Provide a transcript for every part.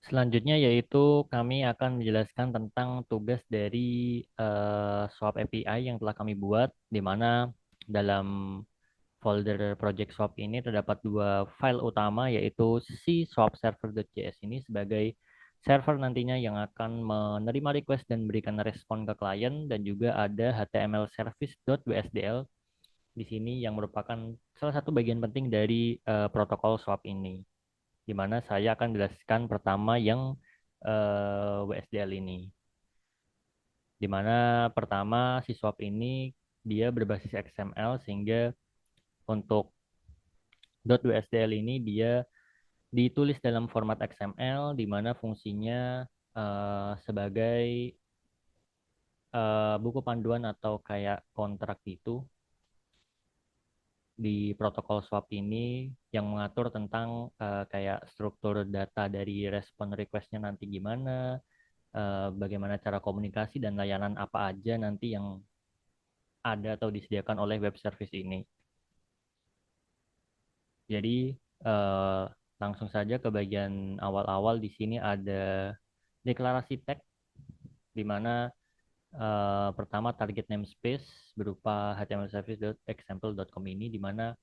Selanjutnya yaitu kami akan menjelaskan tentang tugas dari Swap API yang telah kami buat, di mana dalam folder project Swap ini terdapat dua file utama, yaitu si swapserver.js ini sebagai server nantinya yang akan menerima request dan berikan respon ke klien, dan juga ada HTML service.wsdl di sini yang merupakan salah satu bagian penting dari protokol Swap ini, di mana saya akan jelaskan pertama yang WSDL ini, di mana pertama si swap ini dia berbasis XML, sehingga untuk .wsdl ini dia ditulis dalam format XML, di mana fungsinya sebagai buku panduan atau kayak kontrak itu di protokol swap ini, yang mengatur tentang kayak struktur data dari respon requestnya nanti gimana, bagaimana cara komunikasi dan layanan apa aja nanti yang ada atau disediakan oleh web service ini. Jadi eh, langsung saja ke bagian awal-awal. Di sini ada deklarasi tag, di mana pertama target namespace berupa htmlservice.example.com ini, di mana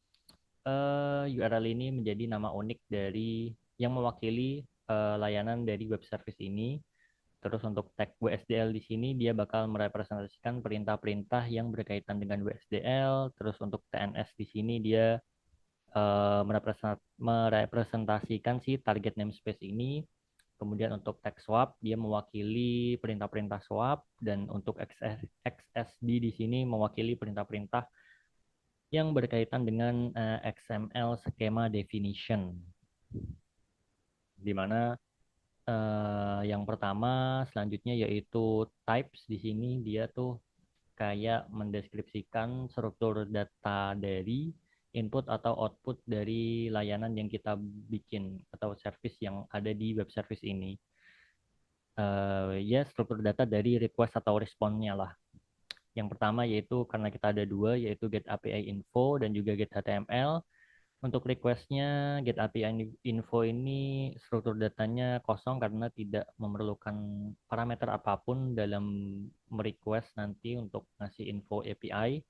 URL ini menjadi nama unik dari yang mewakili layanan dari web service ini. Terus untuk tag WSDL di sini dia bakal merepresentasikan perintah-perintah yang berkaitan dengan WSDL. Terus untuk TNS di sini dia merepresentasikan si target namespace ini. Kemudian untuk tag swap dia mewakili perintah-perintah swap, dan untuk XSD di sini mewakili perintah-perintah yang berkaitan dengan XML schema definition, di mana yang pertama selanjutnya yaitu types. Di sini dia tuh kayak mendeskripsikan struktur data dari input atau output dari layanan yang kita bikin atau service yang ada di web service ini. Ya, struktur data dari request atau responnya lah. Yang pertama yaitu, karena kita ada dua, yaitu get API info dan juga get HTML. Untuk requestnya, get API info ini struktur datanya kosong karena tidak memerlukan parameter apapun dalam merequest nanti untuk ngasih info API.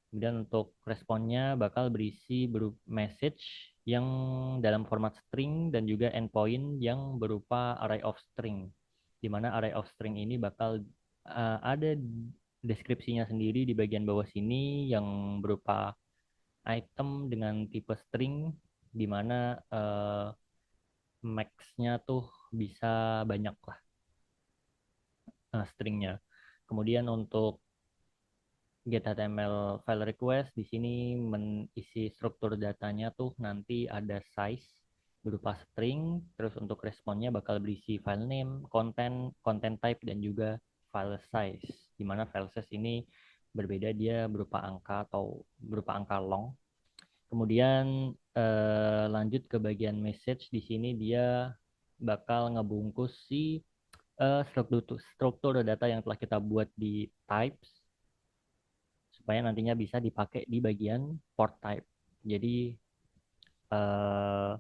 Kemudian untuk responnya bakal berisi berupa message yang dalam format string, dan juga endpoint yang berupa array of string, di mana array of string ini bakal ada deskripsinya sendiri di bagian bawah sini, yang berupa item dengan tipe string, di mana max-nya tuh bisa banyak lah stringnya. Kemudian untuk get HTML file request di sini mengisi struktur datanya tuh nanti ada size berupa string. Terus untuk responnya bakal berisi file name, content type, dan juga file size, di mana file size ini berbeda, dia berupa angka atau berupa angka long. Kemudian lanjut ke bagian message. Di sini dia bakal ngebungkus si struktur data yang telah kita buat di types, supaya nantinya bisa dipakai di bagian port type. Jadi eh,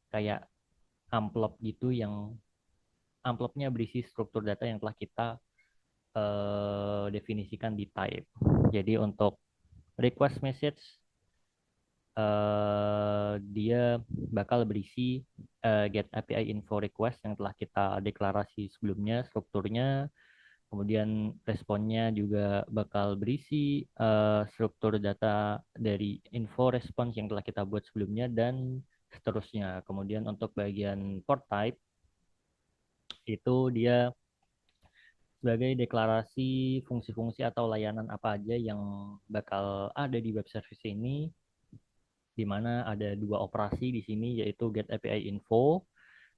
kayak amplop gitu, yang amplopnya berisi struktur data yang telah kita definisikan di type. Jadi untuk request message dia bakal berisi get API info request yang telah kita deklarasi sebelumnya strukturnya. Kemudian responnya juga bakal berisi struktur data dari info response yang telah kita buat sebelumnya, dan seterusnya. Kemudian untuk bagian port type itu dia sebagai deklarasi fungsi-fungsi atau layanan apa aja yang bakal ada di web service ini, di mana ada dua operasi di sini, yaitu get API info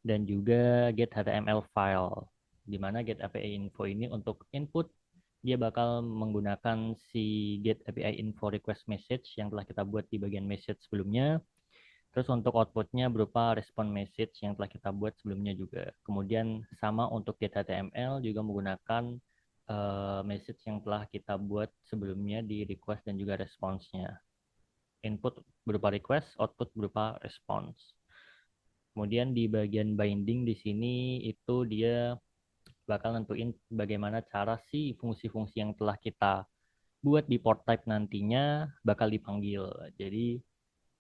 dan juga get HTML file. Di mana get API info ini untuk input dia bakal menggunakan si get API info request message yang telah kita buat di bagian message sebelumnya. Terus untuk outputnya berupa respon message yang telah kita buat sebelumnya juga. Kemudian sama untuk get HTML juga menggunakan message yang telah kita buat sebelumnya di request dan juga response-nya. Input berupa request, output berupa response. Kemudian di bagian binding di sini itu dia bakal nentuin bagaimana cara si fungsi-fungsi yang telah kita buat di port type nantinya bakal dipanggil. Jadi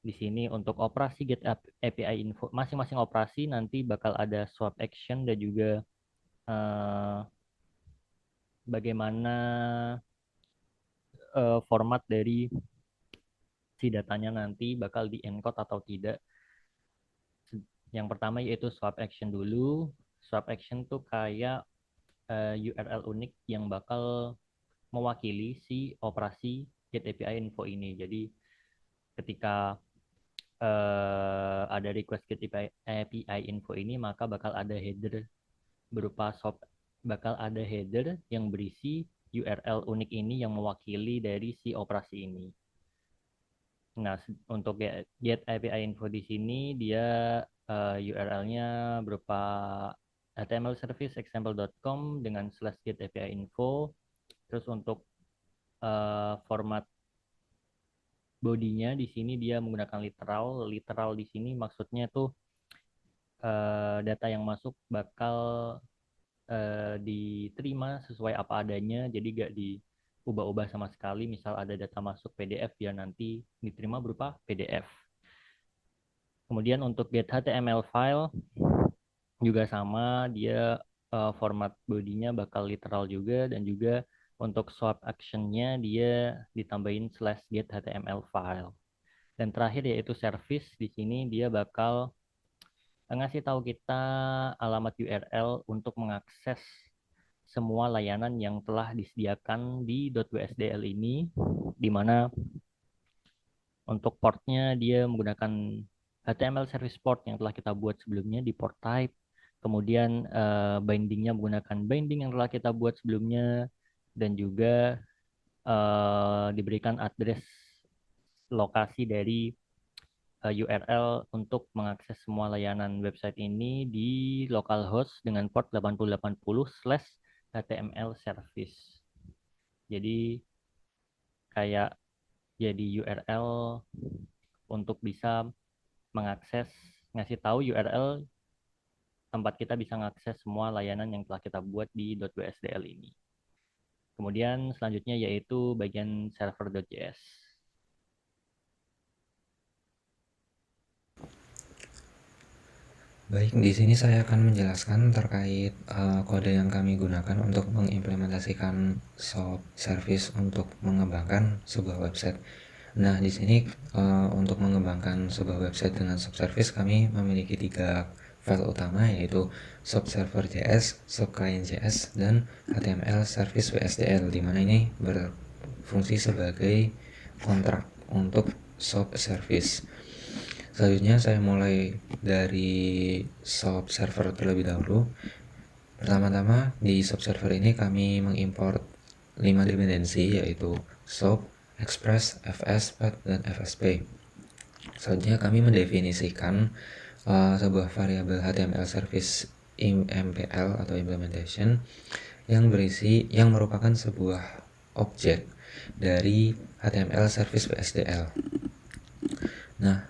di sini untuk operasi get API info masing-masing operasi nanti bakal ada swap action dan juga eh, bagaimana format dari si datanya nanti bakal di encode atau tidak. Yang pertama yaitu swap action dulu. Swap action tuh kayak URL unik yang bakal mewakili si operasi get API info ini. Jadi ketika ada request get API info ini, maka bakal ada header berupa swap, bakal ada header yang berisi URL unik ini yang mewakili dari si operasi ini. Nah, untuk get API info di sini dia URL-nya berupa HTML service example.com dengan /get API info. Terus untuk format bodinya di sini dia menggunakan literal. Literal di sini maksudnya tuh data yang masuk bakal diterima sesuai apa adanya, jadi gak diubah-ubah sama sekali. Misal ada data masuk PDF, ya nanti diterima berupa PDF. Kemudian untuk get HTML file juga sama, dia format bodinya bakal literal juga, dan juga untuk swap actionnya dia ditambahin /get HTML file. Dan terakhir yaitu service, di sini dia bakal ngasih tahu kita alamat URL untuk mengakses semua layanan yang telah disediakan di .wsdl ini, di mana untuk portnya dia menggunakan HTML service port yang telah kita buat sebelumnya di port type. Kemudian bindingnya menggunakan binding yang telah kita buat sebelumnya, dan juga diberikan address lokasi dari URL untuk mengakses semua layanan website ini di localhost dengan port 8080/HTML service. Jadi kayak jadi URL untuk bisa mengakses, ngasih tahu URL tempat kita bisa mengakses semua layanan yang telah kita buat di .wsdl ini. Kemudian selanjutnya yaitu bagian server.js. Baik, di sini saya akan menjelaskan terkait kode yang kami gunakan untuk mengimplementasikan SOAP service untuk mengembangkan sebuah website. Nah, di sini untuk mengembangkan sebuah website dengan SOAP service kami memiliki 3 file utama, yaitu SOAP server.js, SOAP client.js, dan HTML service WSDL, di mana ini berfungsi sebagai kontrak untuk SOAP service. Selanjutnya saya mulai dari SOAP server terlebih dahulu. Pertama-tama di SOAP server ini kami mengimport 5 dependensi, yaitu SOAP, Express, FS, Path, dan FSP. Selanjutnya kami mendefinisikan sebuah variabel HTML service MPL atau implementation yang merupakan sebuah objek dari HTML service WSDL. Nah,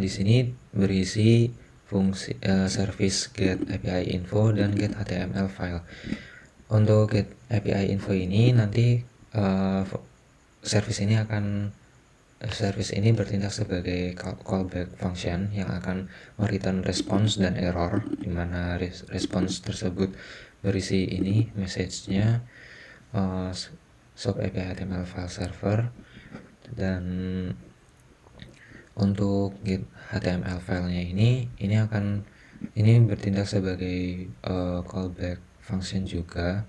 di sini berisi fungsi service get API info dan get HTML file. Untuk get API info ini nanti service ini bertindak sebagai callback function yang akan mereturn response dan error, di mana response tersebut berisi ini message-nya SOAP API HTML file server. Dan untuk get HTML filenya ini bertindak sebagai callback function juga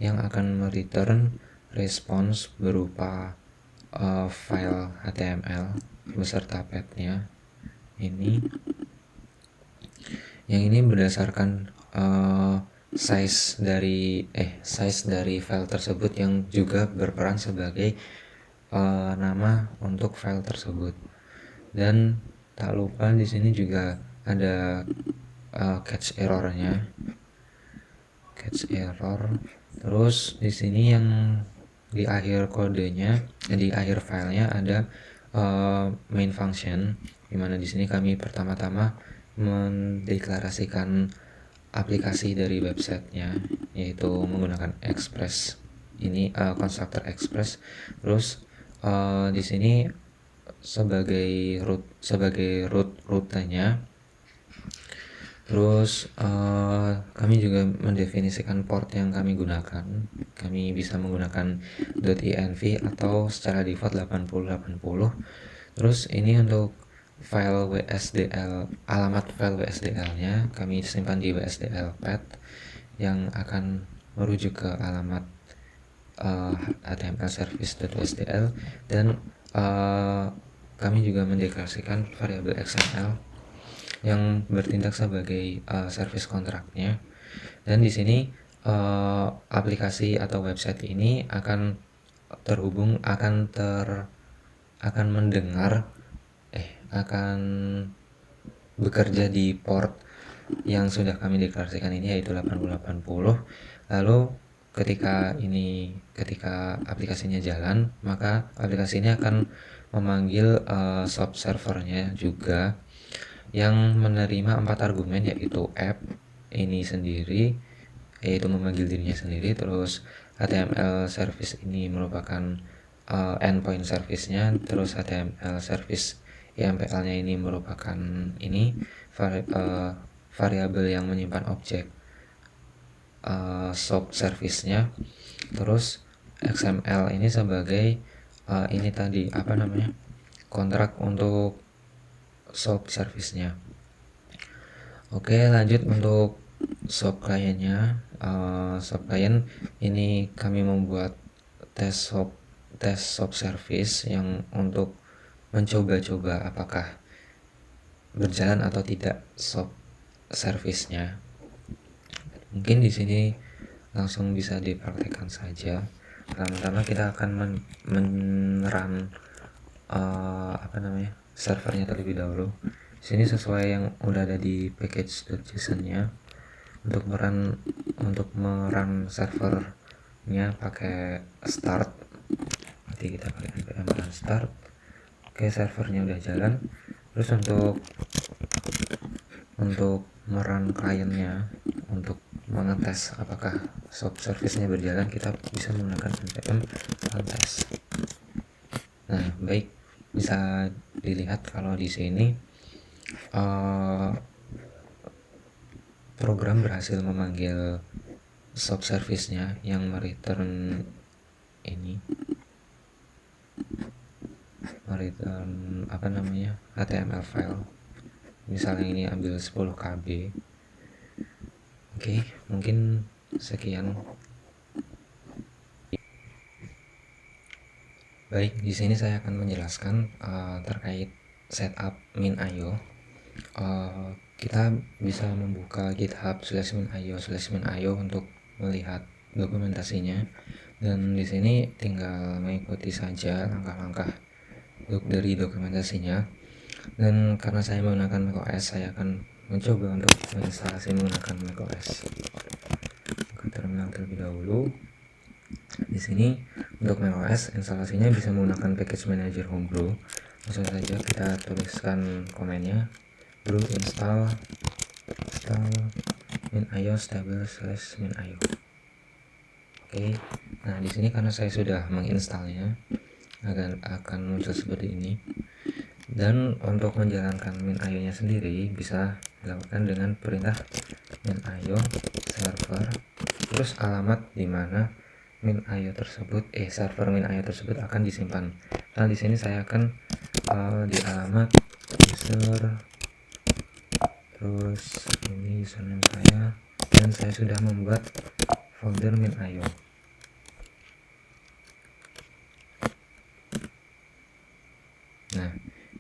yang akan mereturn response berupa file HTML beserta path-nya ini, yang ini berdasarkan size dari file tersebut, yang juga berperan sebagai nama untuk file tersebut. Dan tak lupa di sini juga ada catch errornya, catch error. Terus di sini yang di akhir kodenya, di akhir filenya ada main function, dimana di sini kami pertama-tama mendeklarasikan aplikasi dari websitenya, yaitu menggunakan Express ini, Constructor Express. Terus di sini sebagai rutenya. Terus kami juga mendefinisikan port yang kami gunakan. Kami bisa menggunakan .env atau secara default 8080. Terus ini untuk file WSDL, alamat file WSDL-nya kami simpan di WSDL path yang akan merujuk ke alamat HTML service.wsdl, dan kami juga mendeklarasikan variabel XML yang bertindak sebagai service kontraknya. Dan di sini aplikasi atau website ini akan terhubung, akan mendengar akan bekerja di port yang sudah kami deklarasikan ini, yaitu 8080. Lalu ketika aplikasinya jalan, maka aplikasi ini akan memanggil sub servernya juga, yang menerima 4 argumen, yaitu app ini sendiri, yaitu memanggil dirinya sendiri. Terus HTML service ini merupakan endpoint service-nya. Terus HTML service YAML-nya ini merupakan variabel yang menyimpan objek SOAP service-nya. Terus XML ini sebagai kontrak untuk SOAP service-nya. Oke, lanjut untuk SOAP client-nya. SOAP client ini kami membuat tes SOAP service yang untuk mencoba-coba apakah berjalan atau tidak SOAP service-nya. Mungkin di sini langsung bisa dipraktekkan saja. Pertama-tama kita akan men-run servernya terlebih dahulu. Di sini sesuai yang udah ada di package.json-nya. Untuk merun servernya pakai start. Nanti kita pakai npm run start. Oke, servernya udah jalan. Terus untuk merun kliennya, untuk mengetes apakah SOAP service-nya berjalan, kita bisa menggunakan npm run test. Nah, baik, bisa dilihat kalau di sini program berhasil memanggil SOAP service-nya yang mereturn HTML file. Misalnya ini ambil 10 KB. Oke, mungkin sekian. Baik, di sini saya akan menjelaskan terkait setup min.io. Kita bisa membuka github/min.io untuk melihat dokumentasinya, dan di sini tinggal mengikuti saja langkah-langkah dari dokumentasinya. Dan karena saya menggunakan macOS, saya akan mencoba untuk menginstalasi menggunakan macOS. Ke terminal terlebih dahulu. Di sini untuk macOS instalasinya bisa menggunakan package manager homebrew. Langsung saja kita tuliskan komennya, brew install min.io stable/min.io. Oke, nah di sini karena saya sudah menginstalnya, akan muncul seperti ini. Dan untuk menjalankan min.io nya sendiri bisa dilakukan dengan perintah min.io server, terus alamat di mana min.io tersebut server min.io tersebut akan disimpan. Nah, di sini saya akan di alamat user, terus ini username saya, dan saya sudah membuat folder min.io. Nah,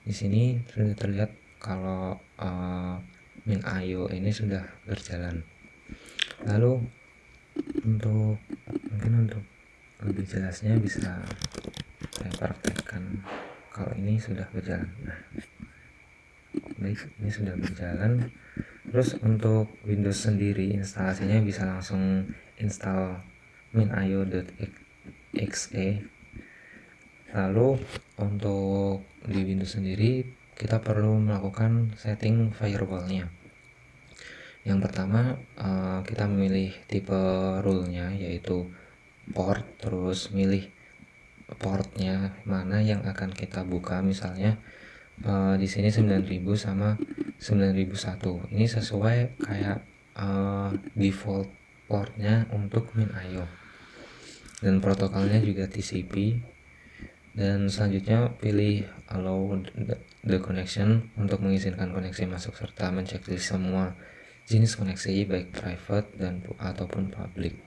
di sini sudah terlihat kalau min.io ini sudah berjalan. Lalu untuk lebih jelasnya bisa saya praktekkan kalau ini sudah berjalan. Nah, baik, ini sudah berjalan. Terus untuk Windows sendiri instalasinya bisa langsung install min.io.exe. Lalu untuk di Windows sendiri kita perlu melakukan setting firewallnya. Yang pertama, kita memilih tipe rule-nya yaitu port, terus milih portnya mana yang akan kita buka. Misalnya di sini 9000 sama 9001. Ini sesuai kayak default portnya untuk MinIO. Dan protokolnya juga TCP. Dan selanjutnya pilih allow the connection untuk mengizinkan koneksi masuk serta menceklis semua jenis koneksi baik private dan ataupun public.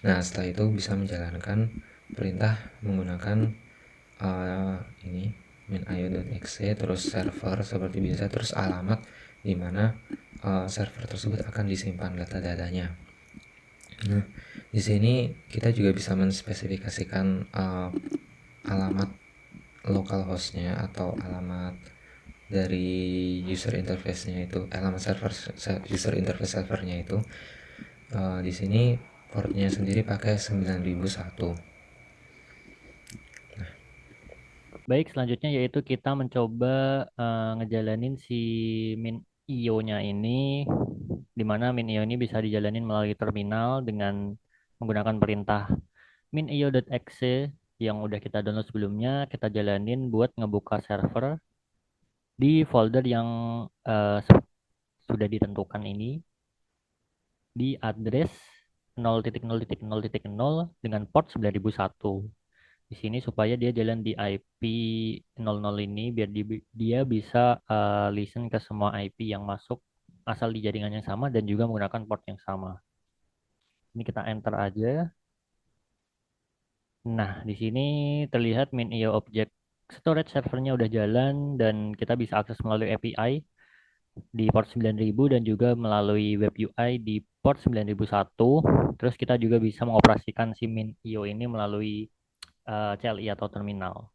Nah, setelah itu bisa menjalankan perintah menggunakan ini minio.exe, terus server seperti biasa, terus alamat di mana server tersebut akan disimpan data-datanya. Nah, di sini kita juga bisa menspesifikasikan alamat local hostnya atau alamat dari user interface-nya itu, alamat server user interface servernya itu. Di sini portnya sendiri pakai 9001. Baik, selanjutnya yaitu kita mencoba ngejalanin si Min IO-nya ini, di mana Min IO ini bisa dijalanin melalui terminal dengan menggunakan perintah minio.exe yang udah kita download sebelumnya, kita jalanin buat ngebuka server di folder yang sudah ditentukan ini di address 0.0.0.0 dengan port 9001. Di sini supaya dia jalan di IP 00 ini biar dia bisa listen ke semua IP yang masuk asal di jaringan yang sama dan juga menggunakan port yang sama. Ini kita enter aja. Nah, di sini terlihat MinIO Object Storage servernya udah jalan dan kita bisa akses melalui API di port 9000 dan juga melalui web UI di port 9001. Terus kita juga bisa mengoperasikan si MinIO ini melalui CLI atau terminal.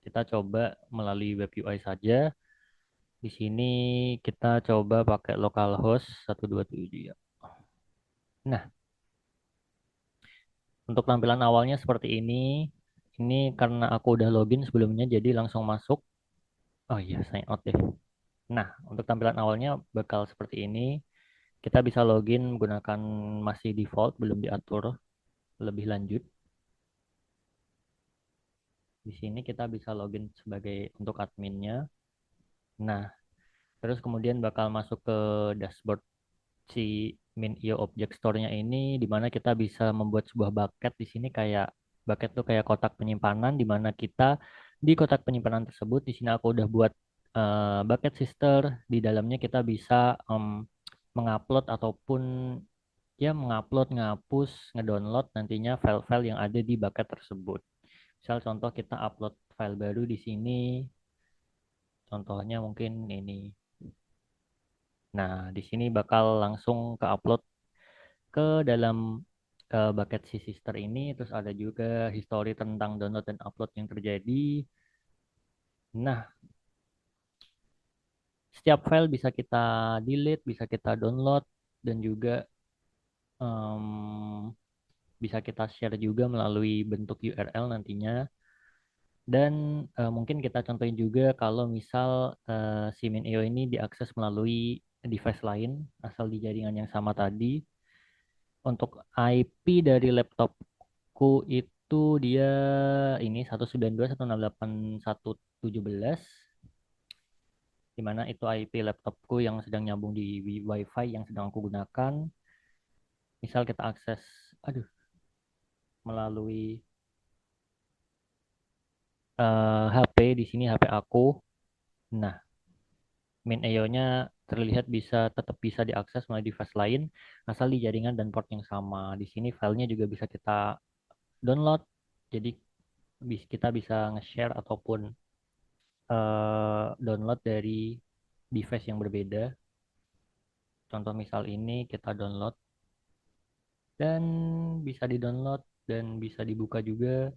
Kita coba melalui web UI saja. Di sini kita coba pakai localhost 127 ya. Nah, untuk tampilan awalnya seperti ini. Ini karena aku udah login sebelumnya jadi langsung masuk. Oh iya, sign out deh. Nah, untuk tampilan awalnya bakal seperti ini. Kita bisa login menggunakan masih default, belum diatur lebih lanjut. Di sini kita bisa login sebagai untuk adminnya. Nah, terus kemudian bakal masuk ke dashboard si MinIO Object Store-nya ini, di mana kita bisa membuat sebuah bucket. Di sini kayak bucket tuh kayak kotak penyimpanan, di mana kita di kotak penyimpanan tersebut, di sini aku udah buat bucket sister. Di dalamnya kita bisa mengupload ataupun ya mengupload, ngapus, ngedownload nantinya file-file yang ada di bucket tersebut. Misal contoh kita upload file baru di sini, contohnya mungkin ini. Nah, di sini bakal langsung ke upload ke dalam bucket si sister ini. Terus ada juga history tentang download dan upload yang terjadi. Nah, setiap file bisa kita delete, bisa kita download, dan juga em, bisa kita share juga melalui bentuk URL nantinya. Dan mungkin kita contohin juga kalau misal si MinIO ini diakses melalui device lain asal di jaringan yang sama tadi. Untuk IP dari laptopku itu dia ini 192.168.117, di mana itu IP laptopku yang sedang nyambung di WiFi yang sedang aku gunakan. Misal kita akses, aduh, melalui HP di sini HP aku. Nah, MinIO-nya terlihat tetap bisa diakses melalui device lain asal di jaringan dan port yang sama. Di sini filenya juga bisa kita download. Jadi kita bisa nge-share ataupun download dari device yang berbeda. Contoh misal ini kita download dan bisa di-download dan bisa dibuka juga.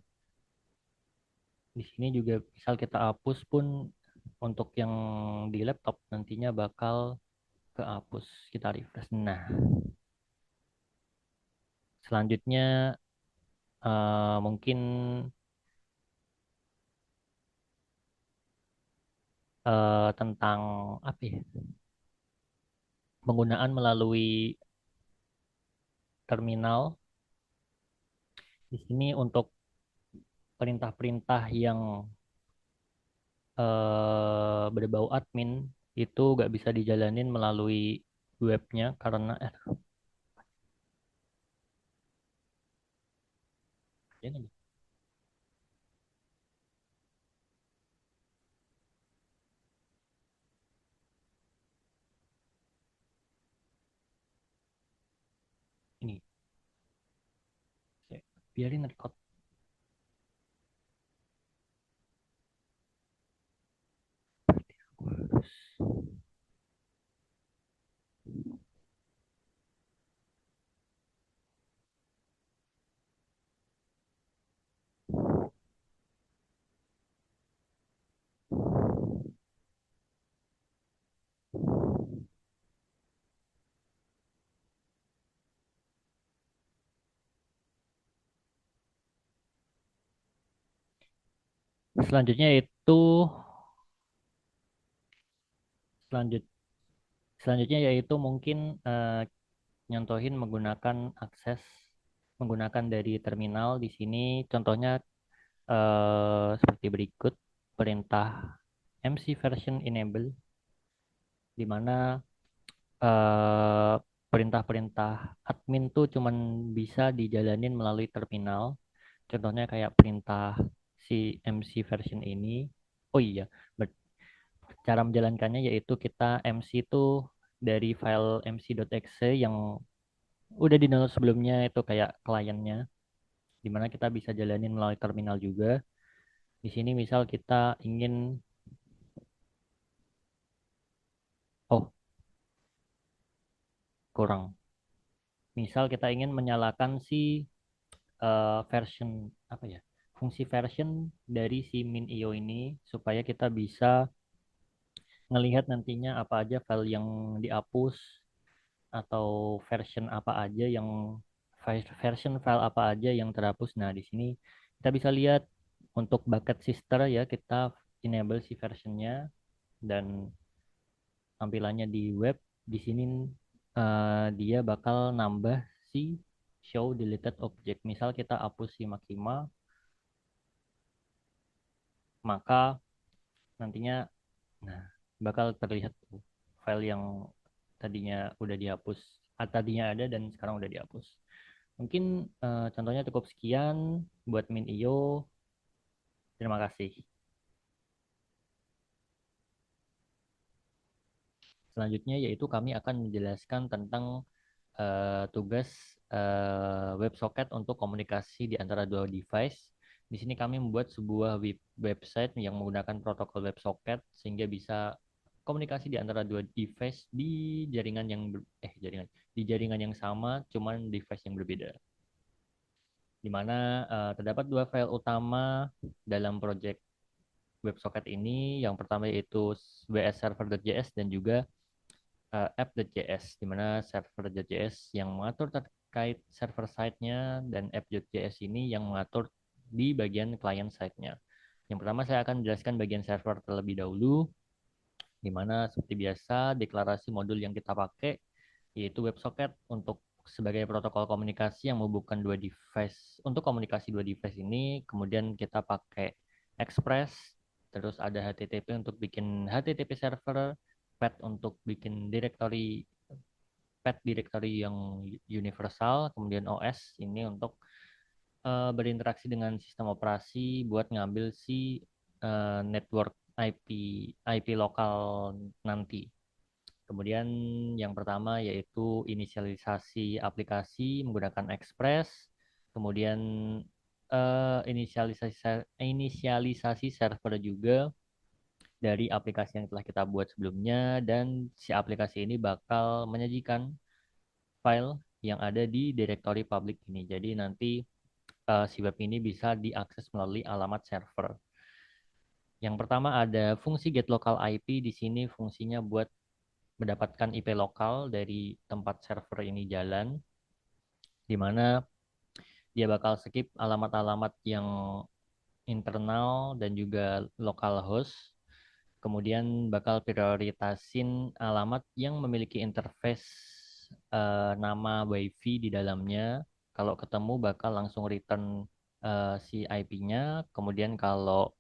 Di sini juga misal kita hapus pun untuk yang di laptop nantinya bakal kehapus. Kita refresh. Nah, selanjutnya mungkin tentang apa ya? Penggunaan melalui terminal di sini untuk perintah-perintah yang berbau admin itu nggak bisa dijalanin melalui webnya karena jangan deh. Ini biarin record. Selanjutnya itu selanjut selanjutnya yaitu mungkin nyontohin menggunakan akses menggunakan dari terminal di sini contohnya seperti berikut perintah MC version enable di mana eh, perintah-perintah admin tuh cuman bisa dijalanin melalui terminal. Contohnya kayak perintah si MC version ini. Oh iya, cara menjalankannya yaitu kita MC itu dari file mc.exe yang udah di download sebelumnya itu kayak kliennya, dimana kita bisa jalanin melalui terminal juga. Di sini misal kita ingin, oh kurang, misal kita ingin menyalakan si version apa ya, fungsi version dari si min.io ini supaya kita bisa ngelihat nantinya apa aja file yang dihapus atau version apa aja yang version file apa aja yang terhapus. Nah, di sini kita bisa lihat untuk bucket sister ya kita enable si versionnya dan tampilannya di web di sini dia bakal nambah si show deleted object. Misal kita hapus si Makima, maka nantinya nah bakal terlihat tuh file yang tadinya udah dihapus, tadinya ada dan sekarang udah dihapus. Mungkin contohnya cukup sekian buat Min.io. Terima kasih. Selanjutnya yaitu kami akan menjelaskan tentang tugas WebSocket untuk komunikasi di antara dua device. Di sini kami membuat sebuah website yang menggunakan protokol WebSocket sehingga bisa komunikasi di antara dua device di jaringan yang di jaringan yang sama, cuman device yang berbeda. Di mana terdapat dua file utama dalam project WebSocket ini. Yang pertama yaitu wsserver.js dan juga app.js, di mana server.js yang mengatur terkait server side-nya dan app.js ini yang mengatur di bagian client side-nya. Yang pertama saya akan menjelaskan bagian server terlebih dahulu, di mana seperti biasa deklarasi modul yang kita pakai yaitu WebSocket untuk sebagai protokol komunikasi yang menghubungkan dua device. Untuk komunikasi dua device ini, kemudian kita pakai Express, terus ada HTTP untuk bikin HTTP server, path untuk bikin directory, path directory yang universal, kemudian OS ini untuk berinteraksi dengan sistem operasi buat ngambil si network IP IP lokal nanti. Kemudian yang pertama yaitu inisialisasi aplikasi menggunakan Express, kemudian inisialisasi server juga dari aplikasi yang telah kita buat sebelumnya dan si aplikasi ini bakal menyajikan file yang ada di directory public ini. Jadi nanti si web ini bisa diakses melalui alamat server. Yang pertama ada fungsi get local IP, di sini fungsinya buat mendapatkan IP lokal dari tempat server ini jalan, di mana dia bakal skip alamat-alamat yang internal dan juga localhost. kemudian bakal prioritasin alamat yang memiliki interface nama WiFi di dalamnya. Kalau ketemu bakal langsung return si IP-nya. Kemudian kalau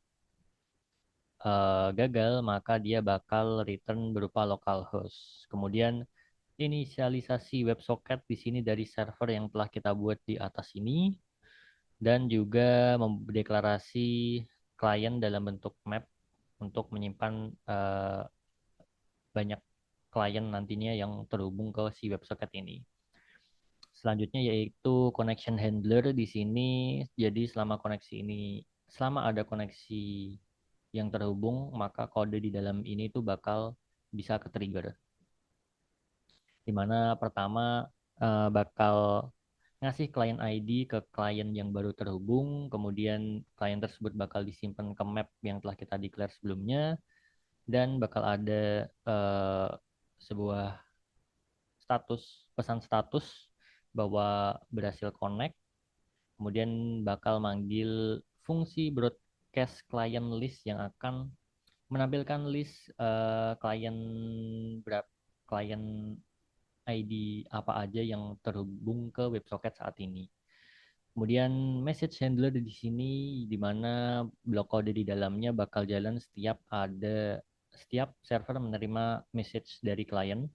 gagal, maka dia bakal return berupa localhost. Kemudian inisialisasi WebSocket di sini dari server yang telah kita buat di atas ini, dan juga mendeklarasi klien dalam bentuk map untuk menyimpan banyak klien nantinya yang terhubung ke si WebSocket ini. Selanjutnya yaitu connection handler di sini. Jadi selama ada koneksi yang terhubung, maka kode di dalam ini tuh bakal bisa ke-trigger. Di mana pertama bakal ngasih client ID ke klien yang baru terhubung, kemudian klien tersebut bakal disimpan ke map yang telah kita declare sebelumnya, dan bakal ada sebuah pesan status bahwa berhasil connect, kemudian bakal manggil fungsi broadcast client list yang akan menampilkan list klien ID apa aja yang terhubung ke WebSocket saat ini. Kemudian message handler di sini di mana blok kode di dalamnya bakal jalan setiap server menerima message dari klien,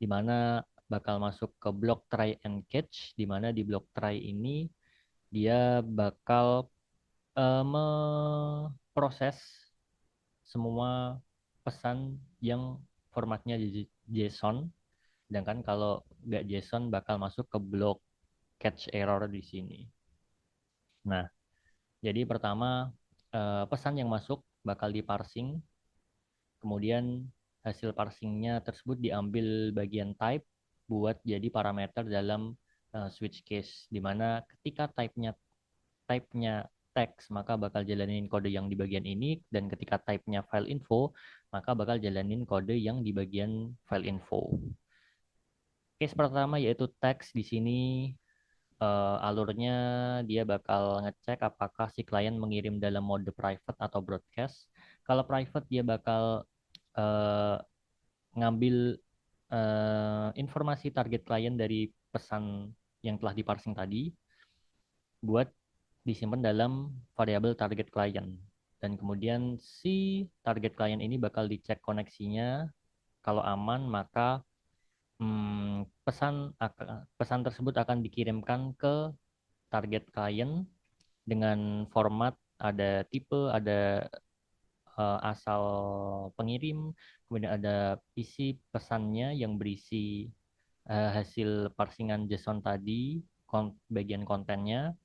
di mana bakal masuk ke blok try and catch, di mana di blok try ini dia bakal memproses semua pesan yang formatnya JSON, sedangkan kalau nggak JSON bakal masuk ke blok catch error di sini. Nah, jadi pertama pesan yang masuk bakal diparsing, kemudian hasil parsingnya tersebut diambil bagian type buat jadi parameter dalam switch case, di mana ketika type-nya text maka bakal jalanin kode yang di bagian ini, dan ketika type-nya file info maka bakal jalanin kode yang di bagian file info. Case pertama yaitu text. Di sini alurnya dia bakal ngecek apakah si klien mengirim dalam mode private atau broadcast. Kalau private dia bakal uh, ngambil informasi target klien dari pesan yang telah diparsing tadi buat disimpan dalam variabel target klien. Dan kemudian si target klien ini bakal dicek koneksinya. Kalau aman, maka pesan tersebut akan dikirimkan ke target klien dengan format ada tipe, ada asal pengirim, kemudian ada isi pesannya yang berisi hasil parsingan JSON tadi, bagian kontennya,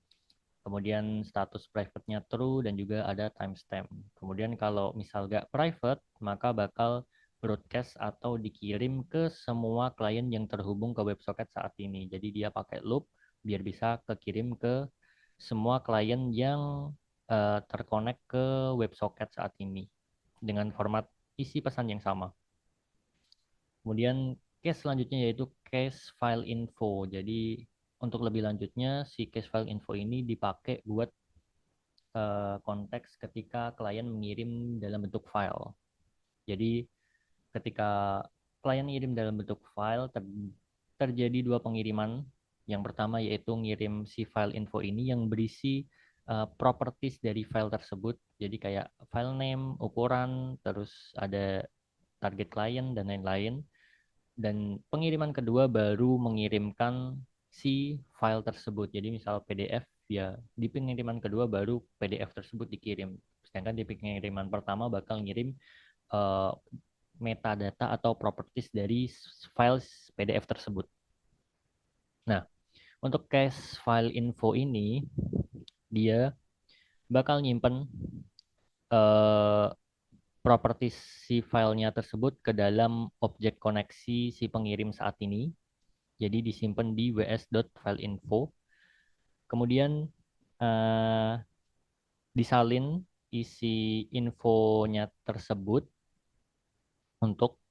kemudian status private-nya true, dan juga ada timestamp. Kemudian kalau misal gak private, maka bakal broadcast atau dikirim ke semua klien yang terhubung ke WebSocket saat ini. Jadi dia pakai loop biar bisa kekirim ke semua klien yang terkonek ke WebSocket saat ini dengan format isi pesan yang sama. Kemudian case selanjutnya yaitu case file info. Jadi untuk lebih lanjutnya si case file info ini dipakai buat konteks ketika klien mengirim dalam bentuk file. Jadi ketika klien ngirim dalam bentuk file terjadi dua pengiriman. Yang pertama yaitu ngirim si file info ini yang berisi properties dari file tersebut. Jadi kayak file name, ukuran, terus ada target klien dan lain-lain. Dan pengiriman kedua baru mengirimkan si file tersebut. Jadi misal PDF, ya di pengiriman kedua baru PDF tersebut dikirim. Sedangkan di pengiriman pertama bakal ngirim uh, metadata atau properties dari file PDF tersebut. Nah, untuk case file info ini dia bakal nyimpen uh, properties si filenya tersebut ke dalam objek koneksi si pengirim saat ini. Jadi disimpan di ws.fileinfo. Kemudian uh, disalin isi infonya tersebut untuk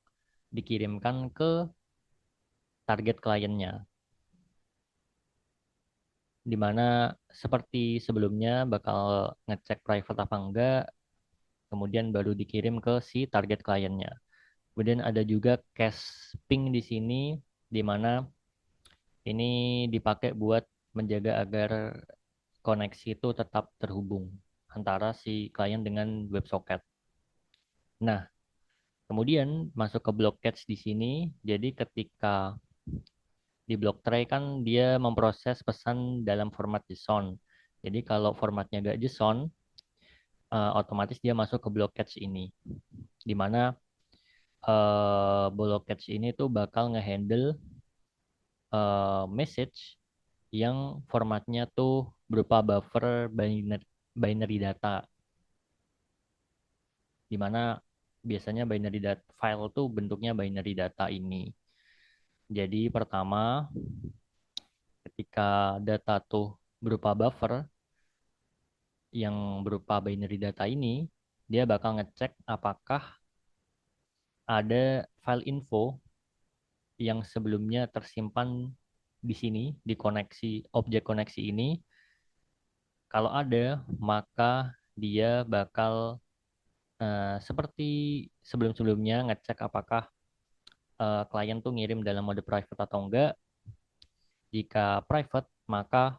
dikirimkan ke target kliennya. Di mana seperti sebelumnya bakal ngecek private apa enggak, kemudian baru dikirim ke si target kliennya. Kemudian ada juga cache ping di sini, di mana ini dipakai buat menjaga agar koneksi itu tetap terhubung antara si klien dengan WebSocket. Nah, kemudian masuk ke block cache di sini. Jadi ketika di block tray kan dia memproses pesan dalam format JSON. Jadi kalau formatnya gak JSON, otomatis dia masuk ke block cache ini. Di mana block cache ini tuh bakal ngehandle message yang formatnya tuh berupa buffer binary data, di mana biasanya binary data file tuh bentuknya binary data ini. Jadi pertama, ketika data tuh berupa buffer yang berupa binary data ini, dia bakal ngecek apakah ada file info yang sebelumnya tersimpan di sini, di koneksi objek koneksi ini. Kalau ada, maka dia bakal seperti sebelum-sebelumnya ngecek apakah klien tuh ngirim dalam mode private atau enggak. Jika private, maka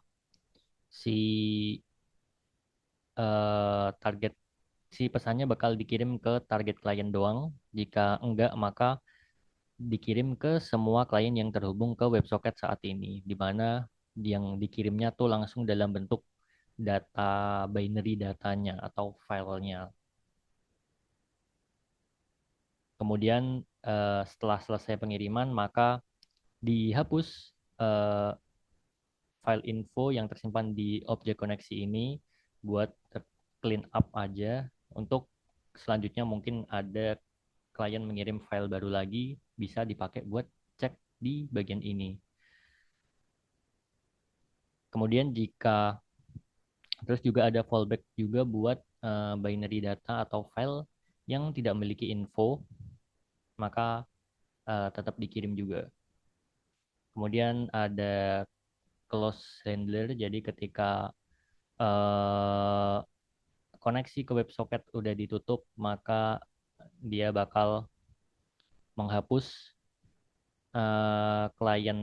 si target si pesannya bakal dikirim ke target klien doang. Jika enggak, maka dikirim ke semua klien yang terhubung ke WebSocket saat ini, di mana yang dikirimnya tuh langsung dalam bentuk data binary datanya atau filenya. Kemudian setelah selesai pengiriman, maka dihapus eh, file info yang tersimpan di objek koneksi ini buat clean up aja. Untuk selanjutnya mungkin ada klien mengirim file baru lagi, bisa dipakai buat cek di bagian ini. Kemudian jika terus juga ada fallback juga buat binary data atau file yang tidak memiliki info, maka tetap dikirim juga. Kemudian ada close handler, jadi ketika uh, koneksi ke WebSocket udah ditutup, maka dia bakal menghapus klien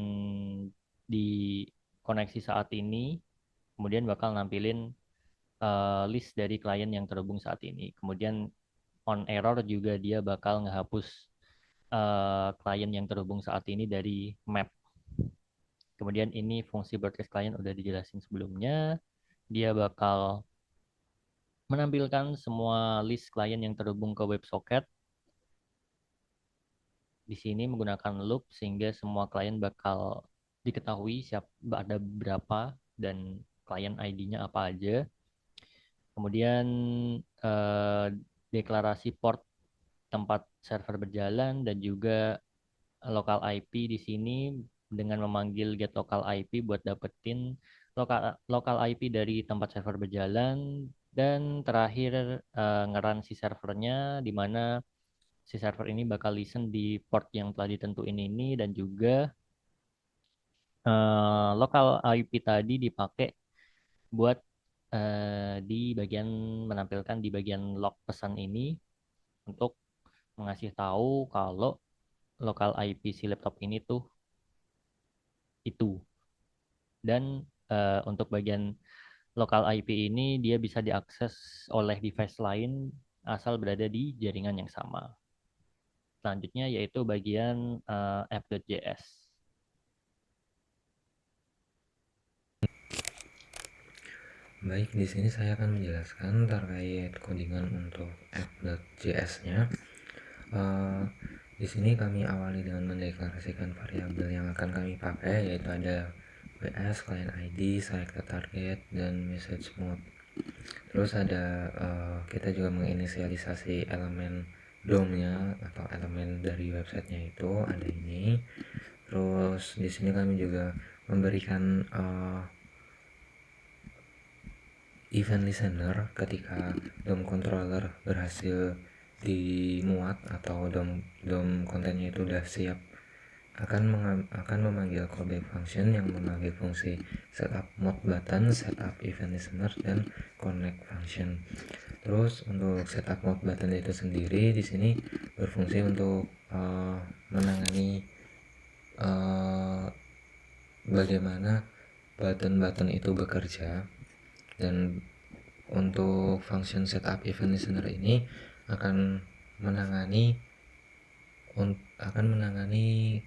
di koneksi saat ini, kemudian bakal nampilin list dari klien yang terhubung saat ini. Kemudian on error juga dia bakal ngehapus klien yang terhubung saat ini dari map. Kemudian ini fungsi broadcast client udah dijelasin sebelumnya. Dia bakal menampilkan semua list klien yang terhubung ke WebSocket di sini menggunakan loop sehingga semua klien bakal diketahui siapa ada berapa dan klien ID-nya apa aja. Kemudian eh, deklarasi port tempat server berjalan dan juga local IP di sini dengan memanggil get local IP buat dapetin local IP dari tempat server berjalan, dan terakhir ngeran si servernya, di mana si server ini bakal listen di port yang telah ditentuin ini, dan juga local IP tadi dipakai buat di bagian menampilkan di bagian log pesan ini untuk mengasih tahu kalau local IP si laptop ini tuh itu. Dan untuk bagian local IP ini dia bisa diakses oleh device lain asal berada di jaringan yang sama. Selanjutnya yaitu bagian app.js. Baik, di sini saya akan menjelaskan terkait codingan untuk app.js-nya. Di sini kami awali dengan mendeklarasikan variabel yang akan kami pakai, yaitu ada WS, client ID, selected target, dan message mode. Terus ada kita juga menginisialisasi elemen DOM-nya atau elemen dari websitenya itu ada ini. Terus di sini kami juga memberikan event listener ketika DOM controller berhasil dimuat atau DOM kontennya itu udah siap akan memanggil callback function yang memanggil fungsi setup mode button, setup event listener, dan connect function. Terus untuk setup mode button itu sendiri di sini berfungsi untuk menangani bagaimana button-button itu bekerja, dan untuk function setup event listener ini akan menangani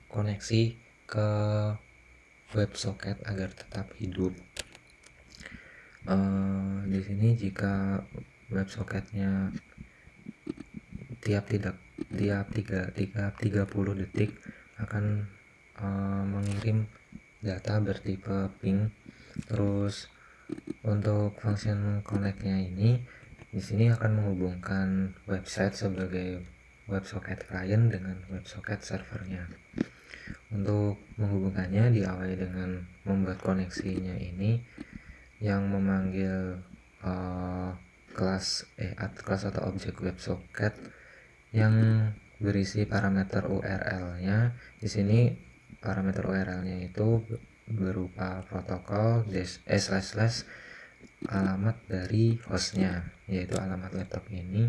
koneksi ke WebSocket agar tetap hidup. Di sini jika WebSocketnya tiap 30 detik akan mengirim data bertipe ping. Terus untuk function connect-nya ini di sini akan menghubungkan website sebagai WebSocket client dengan WebSocket servernya. Untuk menghubungkannya diawali dengan membuat koneksinya ini yang memanggil kelas atau objek WebSocket yang berisi parameter URL-nya. Di sini parameter URL-nya itu berupa protokol alamat dari hostnya, yaitu alamat laptop ini.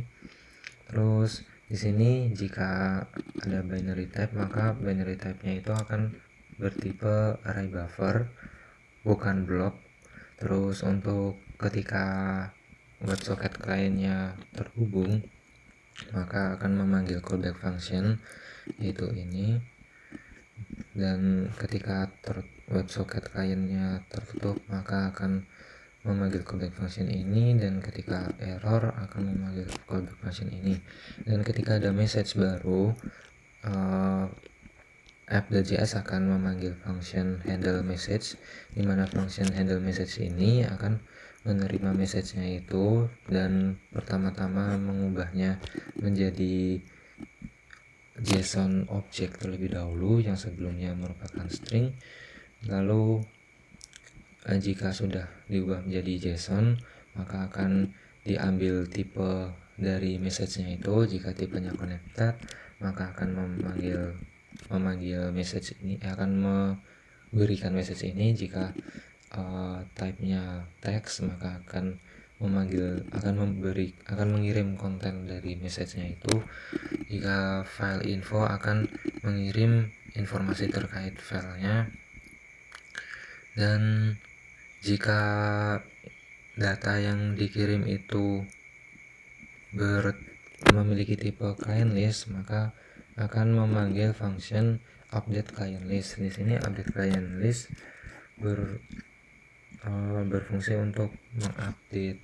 Terus di sini jika ada binary type, maka binary type-nya itu akan bertipe array buffer, bukan block. Terus untuk ketika WebSocket client-nya terhubung, maka akan memanggil callback function, yaitu ini. Dan ketika WebSocket client-nya tertutup, maka akan memanggil callback function ini, dan ketika error akan memanggil callback function ini. Dan ketika ada message baru, app.js akan memanggil function handle message, di mana function handle message ini akan menerima message-nya itu dan pertama-tama mengubahnya menjadi JSON object terlebih dahulu yang sebelumnya merupakan string. Lalu jika sudah diubah menjadi JSON, maka akan diambil tipe dari message-nya itu. Jika tipenya connected, maka akan memanggil message ini, akan memberikan message ini. Jika type-nya text, maka akan mengirim konten dari message-nya itu. Jika file info, akan mengirim informasi terkait filenya. Dan jika data yang dikirim itu memiliki tipe client list, maka akan memanggil function update client list. Di sini update client list berfungsi untuk mengupdate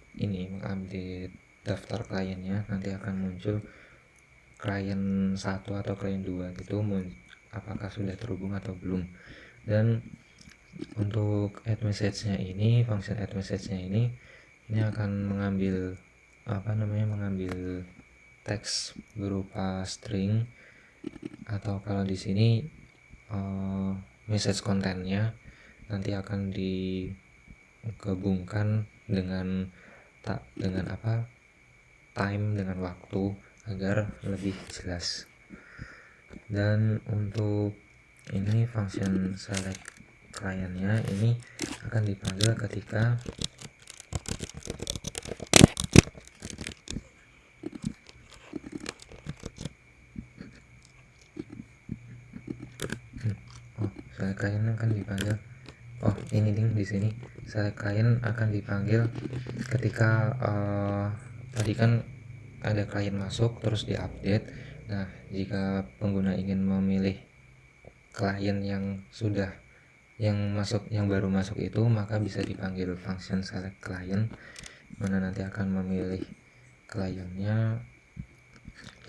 daftar kliennya. Nanti akan muncul klien 1 atau klien 2 gitu, apakah sudah terhubung atau belum. Dan untuk add message-nya ini, function add message-nya ini akan mengambil teks berupa string, atau kalau di sini message kontennya nanti akan digabungkan dengan time, dengan waktu, agar lebih jelas. Dan untuk ini function select client-nya ini akan dipanggil ketika select client akan dipanggil di sini select client akan dipanggil ketika tadi kan ada klien masuk terus diupdate. Nah, jika pengguna ingin memilih klien yang baru masuk itu, maka bisa dipanggil function select client, mana nanti akan memilih kliennya.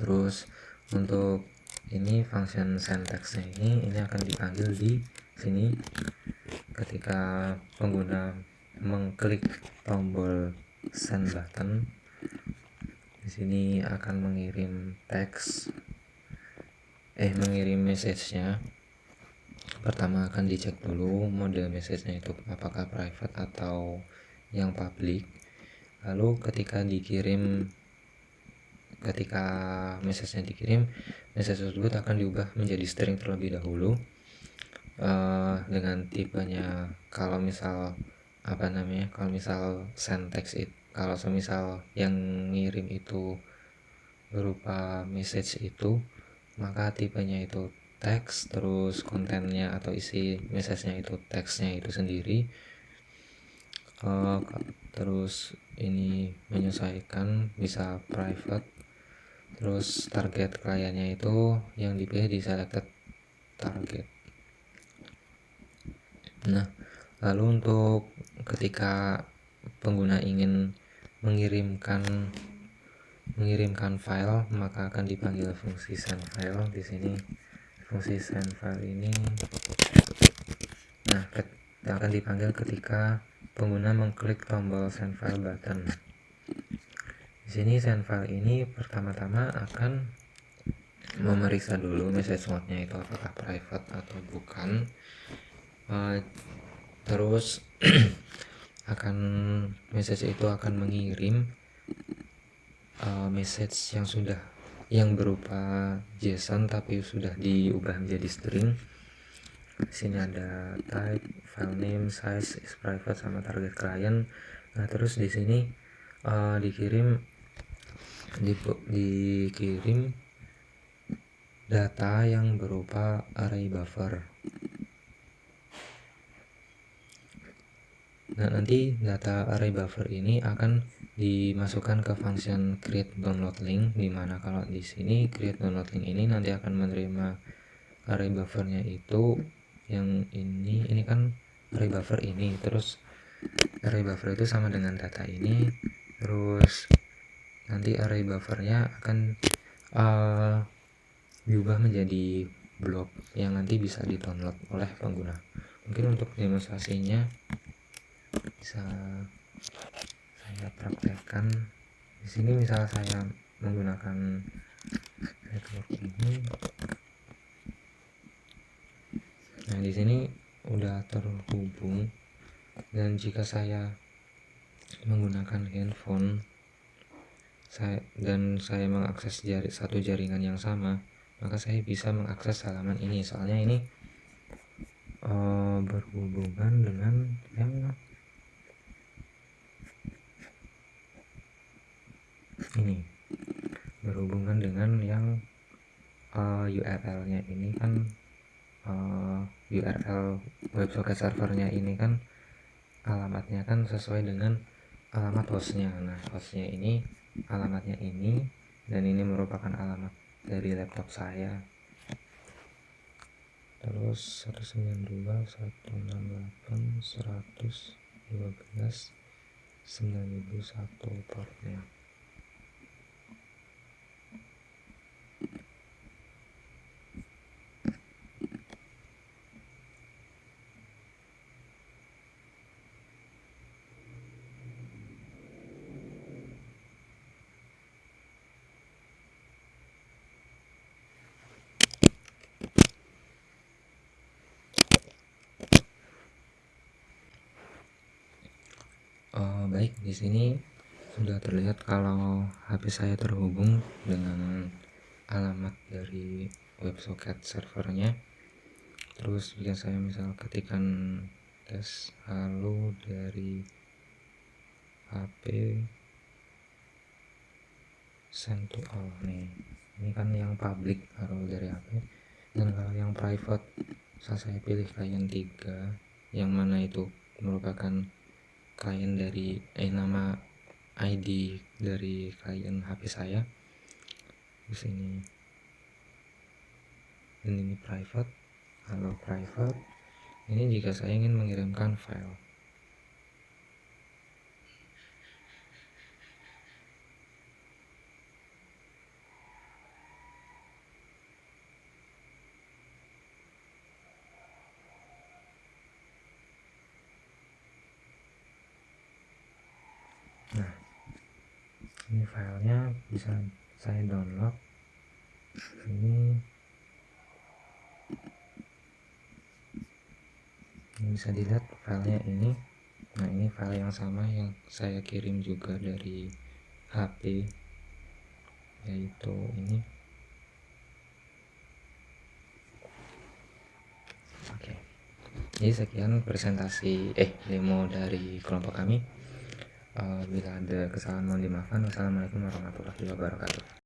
Terus untuk ini function syntax-nya ini akan dipanggil di sini ketika pengguna mengklik tombol send button. Di sini akan mengirim message-nya. Pertama akan dicek dulu model message-nya itu apakah private atau yang public. Lalu ketika dikirim ketika message-nya dikirim, message tersebut akan diubah menjadi string terlebih dahulu dengan tipenya. Kalau misal send text it, kalau semisal yang ngirim itu berupa message itu, maka tipenya itu teks, terus kontennya atau isi message-nya itu teksnya itu sendiri. Terus ini menyesuaikan, bisa private, terus target kliennya itu yang dipilih di selected target. Nah, lalu untuk ketika pengguna ingin mengirimkan file, maka akan dipanggil fungsi send file. Di sini fungsi send file ini akan dipanggil ketika pengguna mengklik tombol send file button. Di sini send file ini pertama-tama akan memeriksa dulu message mode-nya itu apakah private atau bukan. Terus message itu akan mengirim message yang berupa JSON tapi sudah diubah menjadi string. Di sini ada type, file name, size, is private, sama target client. Nah, terus di sini dikirim data yang berupa array buffer. Nah, nanti data array buffer ini akan dimasukkan ke function create download link, dimana kalau di sini create download link ini nanti akan menerima array buffernya itu yang ini kan array buffer ini, terus array buffer itu sama dengan data ini, terus nanti array buffernya akan diubah menjadi blob yang nanti bisa di-download oleh pengguna. Mungkin untuk demonstrasinya bisa saya praktekkan. Di sini misal saya menggunakan network ini. Nah, di sini udah terhubung, dan jika saya menggunakan handphone saya mengakses satu jaringan yang sama, maka saya bisa mengakses halaman ini. Soalnya ini berhubungan dengan yang ini, berhubungan dengan yang URL-nya ini kan URL WebSocket servernya ini kan alamatnya kan sesuai dengan alamat hostnya. Nah, hostnya ini alamatnya ini, dan ini merupakan alamat dari laptop saya. Terus 192.168.112.9001 portnya. Baik, di sini sudah terlihat kalau HP saya terhubung dengan alamat dari WebSocket servernya. Terus jika saya misal ketikkan tes halo dari HP send to all, nih ini kan yang public halo dari HP, dan kalau yang private saya pilih klien 3, yang mana itu merupakan klien dari nama ID dari klien HP saya di sini. Dan ini private, halo private. Ini jika saya ingin mengirimkan file. Nah, ini filenya bisa saya download. Ini bisa dilihat filenya ini. Nah, ini file yang sama yang saya kirim juga dari HP. yaitu ini. Oke, jadi sekian presentasi demo dari kelompok kami. Bila ada kesalahan mohon dimaafkan. Wassalamualaikum warahmatullahi wabarakatuh.